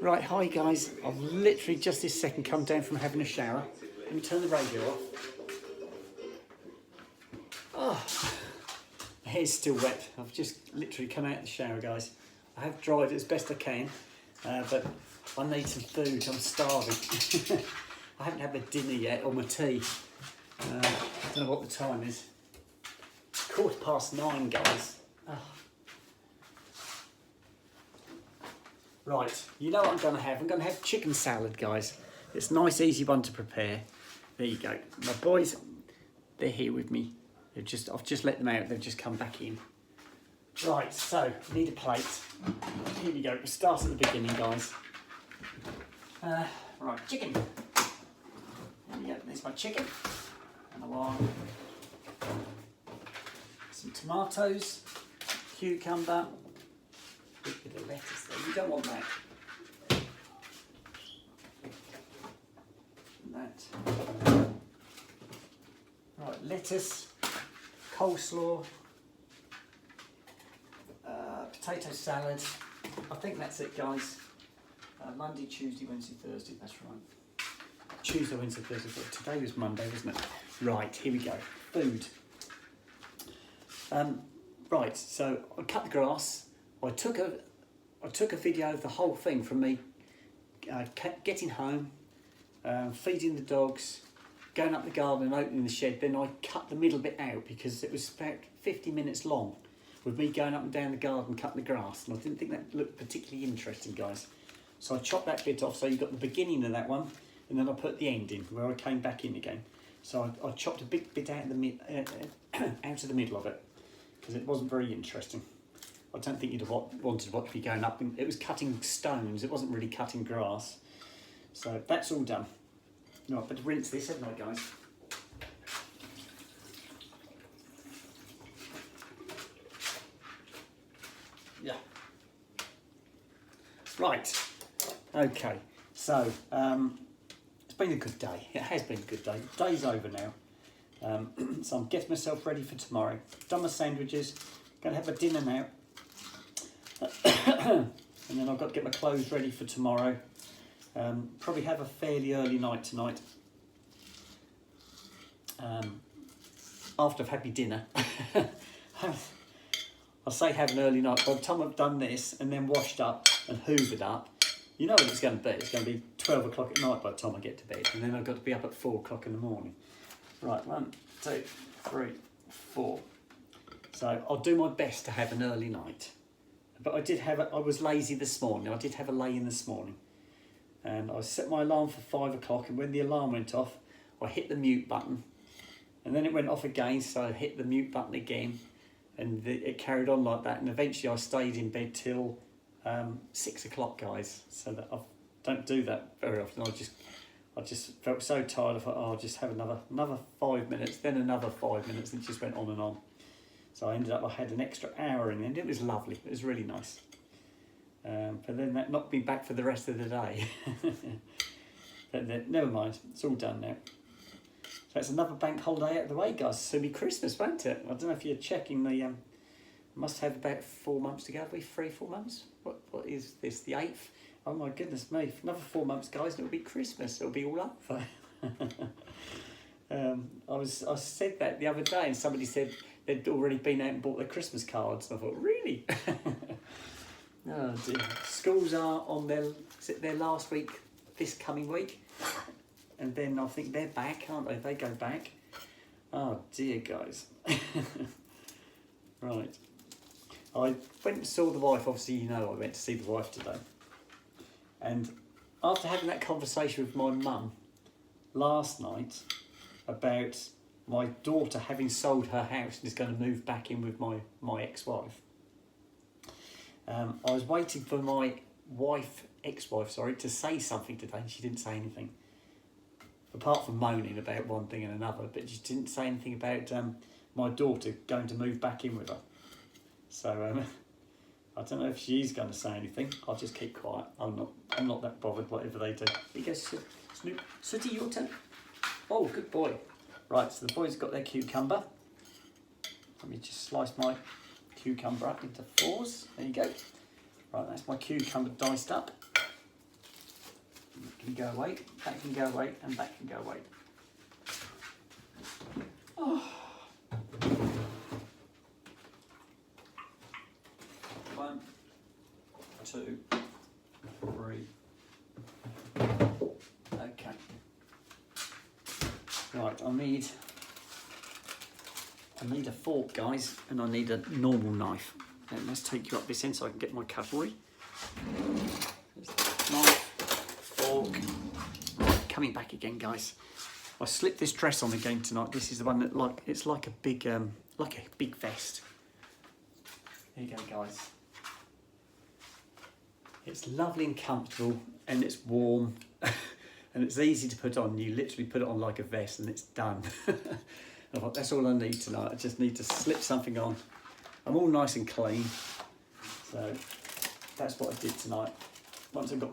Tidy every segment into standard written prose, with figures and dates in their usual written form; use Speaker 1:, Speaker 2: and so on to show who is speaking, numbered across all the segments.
Speaker 1: Right, hi guys. I've literally just this second come down from having a shower. Let me turn the radio off. Oh, my hair's still wet. I've just literally come out of the shower, guys. I have dried it as best I can, but I need some food. I'm starving. I haven't had my dinner yet, or my tea. I don't know what the time is. 9:15, guys. Oh. Right, you know what I'm going to have? I'm going to have chicken salad, guys. It's a nice, easy one to prepare. There you go. My boys, they're here with me. I've just let them out. They've just come back in. Right, so need a plate. Here we go. We'll start at the beginning, guys. Right, chicken. There we go. There's my chicken. And I want some tomatoes, cucumber. Bit of lettuce there. You don't want that. Right, lettuce, coleslaw, potato salad. I think that's it, guys. Monday, Tuesday, Wednesday, Thursday. That's right. Tuesday, Wednesday, Thursday. But today was Monday, wasn't it? Right, here we go. Food. Right, so I cut the grass. I took a video of the whole thing from me getting home, feeding the dogs, going up the garden and opening the shed. Then I cut the middle bit out because it was about 50 minutes long with me going up and down the garden cutting the grass, and I didn't think that looked particularly interesting, guys. So I chopped that bit off, so you got the beginning of that one, and then I put the end in where I came back in again. So I chopped a big bit out of the middle of it because it wasn't very interesting. I don't think you'd have wanted to watch me going up. It was cutting stones. It wasn't really cutting grass. So that's all done. Right, but to rinse this, haven't I, guys? Yeah. Right. Okay. So it's been a good day. It has been a good day. The day's over now. So I'm getting myself ready for tomorrow. Done my sandwiches. Going to have a dinner now. And then I've got to get my clothes ready for tomorrow. Probably have a fairly early night tonight. After I've had my dinner. I say have an early night. By the time I've done this and then washed up and hoovered up, you know what it's going to be. It's going to be 12 o'clock at night by the time I get to bed. And then I've got to be up at 4 o'clock in the morning. Right, 1, 2, 3, 4. So I'll do my best to have an early night. But I was lazy this morning. I did have a lay-in this morning. And I set my alarm for 5 o'clock, and when the alarm went off, I hit the mute button. And then it went off again, so I hit the mute button again. And it carried on like that. And eventually I stayed in bed till 6 o'clock, guys. So that I don't do that very often. I just felt so tired. I thought, oh, I'll just have another 5 minutes, then another 5 minutes, and it just went on and on. So I ended up, I had an extra hour in the end. It was lovely. It was really nice. But then that knocked me back for the rest of the day. But then, never mind. It's all done now. So it's another bank holiday out of the way, guys. It's going to be Christmas, won't it? I don't know if you're checking the... must have about 4 months to go. Have we 3-4 months? What is this? The 8th? Oh my goodness me. Another 4 months, guys, and it'll be Christmas. It'll be all over. I said that the other day, and somebody said they'd already been out and bought their Christmas cards. And I thought, really? Oh dear. Schools are on their last week this coming week. And then I think they're back, aren't they? They go back. Oh dear, guys. Right. I went and saw the wife. Obviously, you know I went to see the wife today. And after having that conversation with my mum last night about my daughter having sold her house and is going to move back in with my ex-wife, I was waiting for my ex-wife, to say something today, and she didn't say anything. Apart from moaning about one thing and another, but she didn't say anything about my daughter going to move back in with her. So I don't know if she's going to say anything. I'll just keep quiet. I'm not that bothered, whatever they do. Here you go, Snoop. Sooty, your turn. Oh, good boy. Right, so the boys got their cucumber. Let me just slice my cucumber up into fours. There you go. Right, that's my cucumber diced up. can go away, that can go away, and that can go away. Oh. 1, 2, 3. Okay. Right, I need a fork, guys, and I need a normal knife. And let's take you up this end so I can get my cutlery. Knife, fork. Right, coming back again, guys. I slipped this dress on again tonight. This is the one that it's like a big vest. There you go, guys. It's lovely and comfortable, and it's warm, and it's easy to put on. You literally put it on like a vest, and it's done. I thought that's all I need tonight. I just need to slip something on. I'm all nice and clean, so that's what I did tonight. Once I got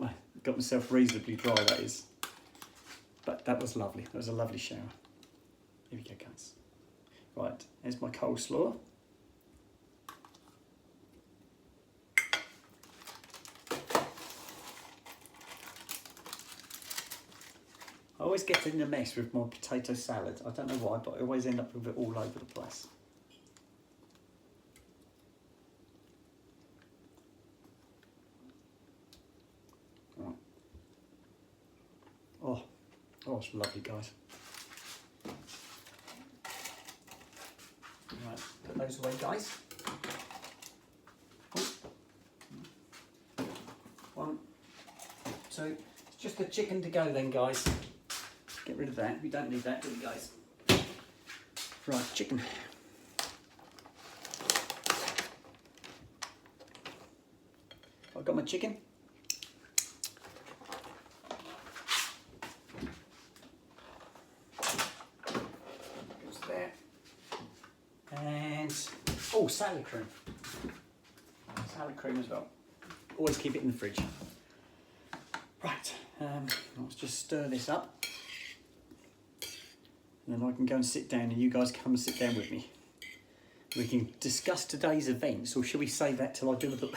Speaker 1: myself reasonably dry, that is. But that was lovely. That was a lovely shower. Here we go, guys. Right, there's my coleslaw. I always get in a mess with my potato salad. I don't know why, but I always end up with it all over the place. Right. Oh, it's lovely, guys. Right, put those away, guys. Oh. 1, 2. It's just the chicken to go then, guys. Get rid of that. We don't need that, do we, guys? Right, chicken. I've got my chicken. Goes there. And salad cream. Salad cream as well. Always keep it in the fridge. Right. Let's just stir this up. And then I can go and sit down, and you guys come and sit down with me. We can discuss today's events, or shall we save that till I do the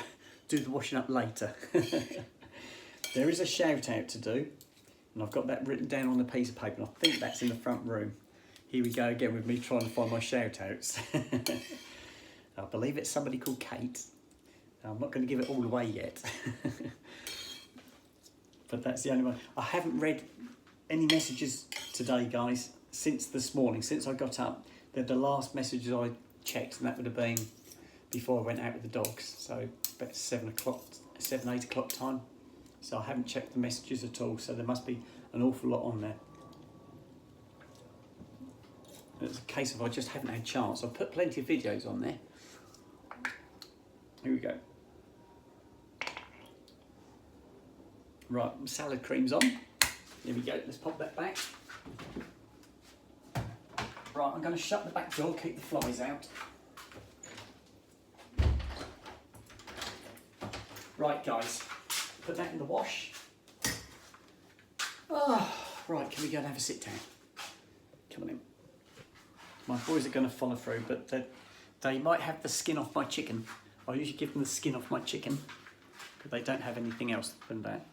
Speaker 1: washing up later? There is a shout out to do, and I've got that written down on a piece of paper, and I think that's in the front room. Here we go again with me trying to find my shout outs. I believe it's somebody called Kate. I'm not going to give it all away yet. But that's the only one. I haven't read any messages today, guys. Since this morning, since I got up, they're the last messages I checked, and that would have been before I went out with the dogs. So about 7, 8 o'clock time. So I haven't checked the messages at all. So there must be an awful lot on there. It's a case of I just haven't had a chance. I've put plenty of videos on there. Here we go. Right, salad cream's on. Here we go. Let's pop that back. Right, I'm going to shut the back door, keep the flies out. Right, guys, put that in the wash. Oh, right, can we go and have a sit down? Come on in. My boys are going to follow through, but they might have the skin off my chicken. I usually give them the skin off my chicken, but they don't have anything else than that.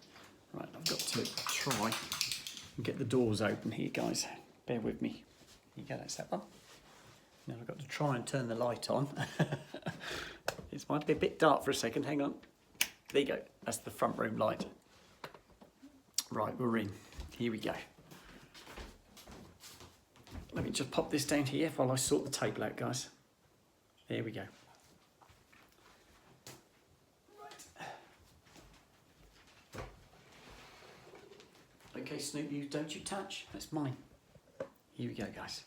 Speaker 1: Right, I've got to try and get the doors open here, guys. Bear with me. There you go, that's that one. Now I've got to try and turn the light on. It might be a bit dark for a second, hang on. There you go, that's the front room light. Right, we're in. Here we go. Let me just pop this down here while I sort the table out, guys. There we go. Right. Okay, Snoop, don't you touch. That's mine. Here we go, guys.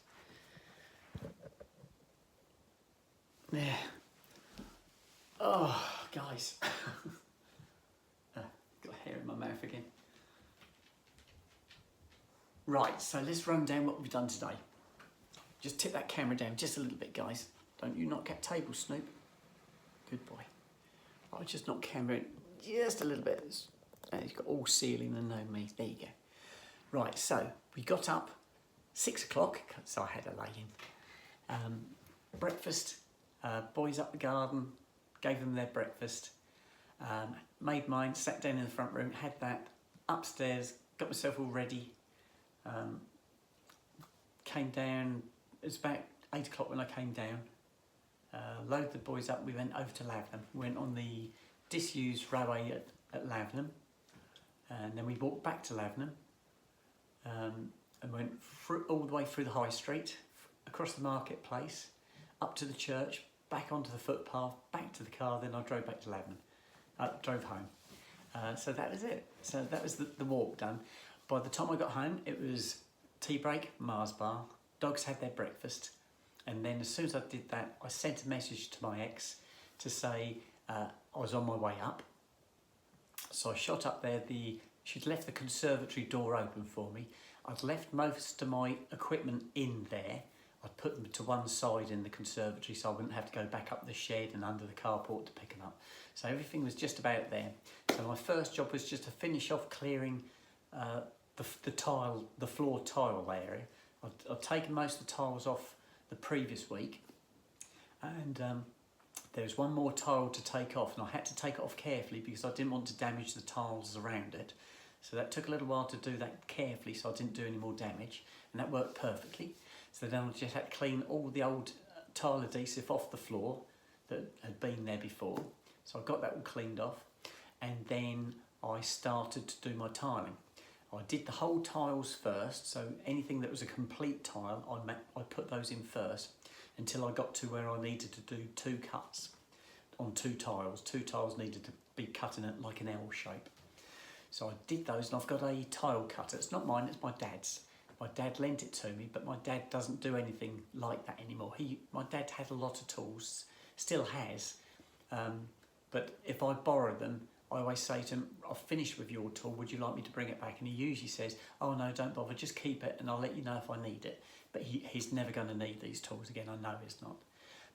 Speaker 1: There. Oh, guys. Got hair in my mouth again. Right, so let's run down what we've done today. Just tip that camera down just a little bit, guys. Don't you knock that table, Snoop. Good boy. I'll just knock camera in just a little bit. He's got all ceiling and no me. There you go. Right, so we got up 6 o'clock, so I had a lay-in. Breakfast, boys up the garden, gave them their breakfast, made mine, sat down in the front room, had that, upstairs,
Speaker 2: got myself all ready. Came down, it was about 8 o'clock when I came down. Loaded the boys up, we went over to Lavenham. We went on the disused railway at Lavenham, and then we walked back to Lavenham, and went all the way through the high street, across the marketplace, up to the church, back onto the footpath, back to the car, then I drove back to Lavenham. Drove home. So that was it. So that was the walk done. By the time I got home, it was tea break, Mars bar, dogs had their breakfast, and then as soon as I did that, I sent a message to my ex to say I was on my way up. So I shot up there, she'd left the conservatory door open for me. I'd left most of my equipment in there. I'd put them to one side in the conservatory so I wouldn't have to go back up the shed and under the carport to pick them up. So everything was just about there. So my first job was just to finish off clearing the floor tile area. I'd taken most of the tiles off the previous week, and there was one more tile to take off, and I had to take it off carefully because I didn't want to damage the tiles around it. So that took a little while to do that carefully so I didn't do any more damage, and that worked perfectly. So then I just had to clean all the old tile adhesive off the floor that had been there before. So I got that all cleaned off, and then I started to do my tiling. I did the whole tiles first, so anything that was a complete tile, I put those in first until I got to where I needed to do 2 cuts on 2 tiles. 2 tiles needed to be cut in it like an L shape. So I did those, and I've got a tile cutter. It's not mine, it's my dad's. My dad lent it to me, but my dad doesn't do anything like that anymore. My dad had a lot of tools, still has, but if I borrow them, I always say to him, I've finished with your tool, would you like me to bring it back? And he usually says, oh no, don't bother, just keep it and I'll let you know if I need it. But he's never going to need these tools again, I know he's not.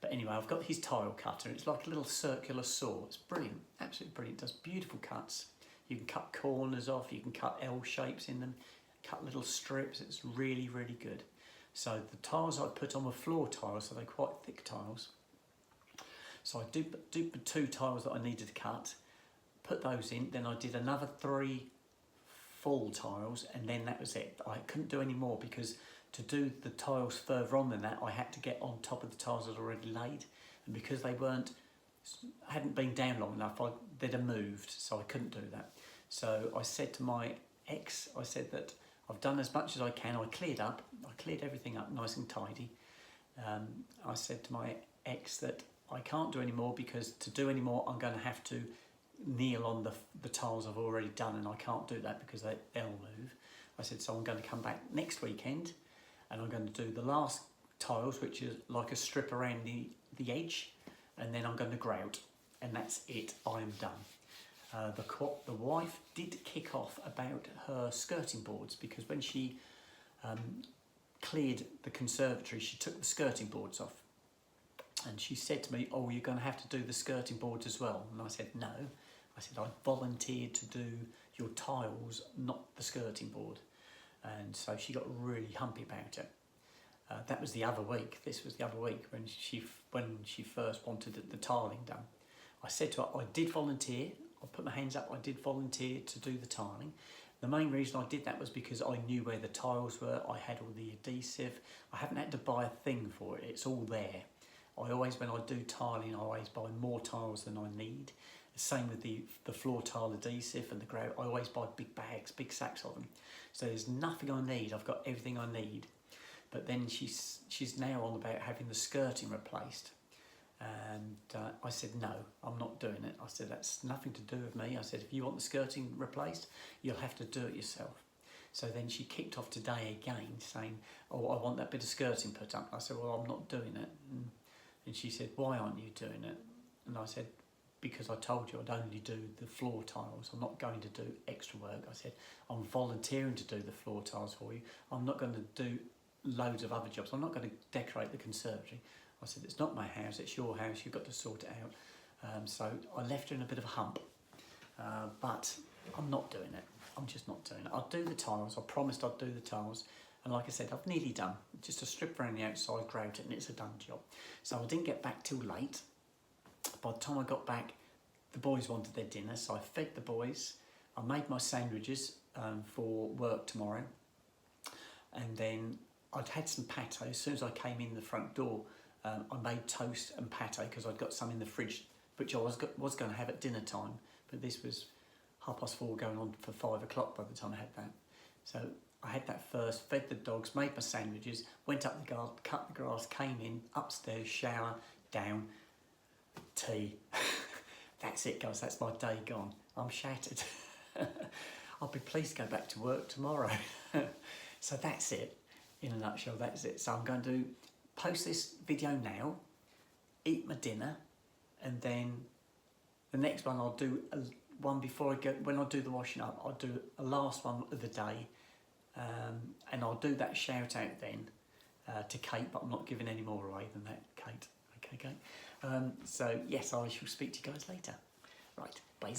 Speaker 2: But anyway, I've got his tile cutter. It's like a little circular saw. It's brilliant, absolutely brilliant. It does beautiful cuts. You can cut corners off, you can cut L shapes in them, cut little strips. It's really, really good. So the tiles I put on were floor tiles, so they're quite thick tiles. So I did the 2 tiles that I needed to cut, put those in, then I did another 3 full tiles, and then that was it. I couldn't do any more because to do the tiles further on than that, I had to get on top of the tiles I'd already laid, and because they hadn't been down long enough, they'd have moved, so I couldn't do that. So I said to my ex, I said that I've done as much as I can. I cleared everything up nice and tidy. I said to my ex that I can't do any more because to do any more I'm going to have to kneel on the tiles I've already done, and I can't do that because they'll move. I said, so I'm going to come back next weekend and I'm going to do the last tiles, which is like a strip around the edge, and then I'm going to grout, and that's it, I am done. The wife did kick off about her skirting boards because when she cleared the conservatory, she took the skirting boards off. And she said to me, oh, you're going to have to do the skirting boards as well. And I said, no. I said, I volunteered to do your tiles, not the skirting board. And so she got really humpy about it. That was the other week. This was the other week when she first wanted the tiling done. I said to her, I did volunteer. I put my hands up. I did volunteer to do the tiling. The main reason I did that was because I knew where the tiles were. I had all the adhesive. I haven't had to buy a thing for it. It's all there. I always, when I do tiling, I always buy more tiles than I need. The same with the floor tile adhesive and the grout. I always buy big bags, big sacks of them. So there's nothing I need. I've got everything I need. But then she's now on about having the skirting replaced. And I said, no, I'm not doing it. I said, that's nothing to do with me. I said, if you want the skirting replaced, you'll have to do it yourself. So then she kicked off today again saying, oh, I want that bit of skirting put up. I said, well, I'm not doing it. And she said, why aren't you doing it? And I said, because I told you I'd only do the floor tiles. I'm not going to do extra work. I said, I'm volunteering to do the floor tiles for you. I'm not going to do loads of other jobs. I'm not going to decorate the conservatory. I said, it's not my house, it's your house, you've got to sort it out. So I left her in a bit of a hump, but I'm not doing it. I'm just not doing it. I'll do the tiles. I promised I'd do the tiles. And like I said, I've nearly done. Just a strip around the outside, grout it, and it's a done job. So I didn't get back till late. By the time I got back, the boys wanted their dinner, so I fed the boys. I made my sandwiches for work tomorrow. And then I'd had some pate. As soon as I came in the front door, I made toast and pate because I'd got some in the fridge, which I was going to have at dinner time. But this was 4:30 going on for 5 o'clock by the time I had that. So I had that first, fed the dogs, made my sandwiches, went up the garden, cut the grass, came in, upstairs, shower, down, tea. That's it, guys. That's my day gone. I'm shattered. I'll be pleased to go back to work tomorrow. So that's it. In a nutshell, that's it. So I'm going to post this video now, eat my dinner, and then the next one I'll do one before I go. When I do the washing up, I'll do a last one of the day, and I'll do that shout out then to Kate, but I'm not giving any more away than that, Kate. Okay, Kate. So yes, I shall speak to you guys later. Right, bye.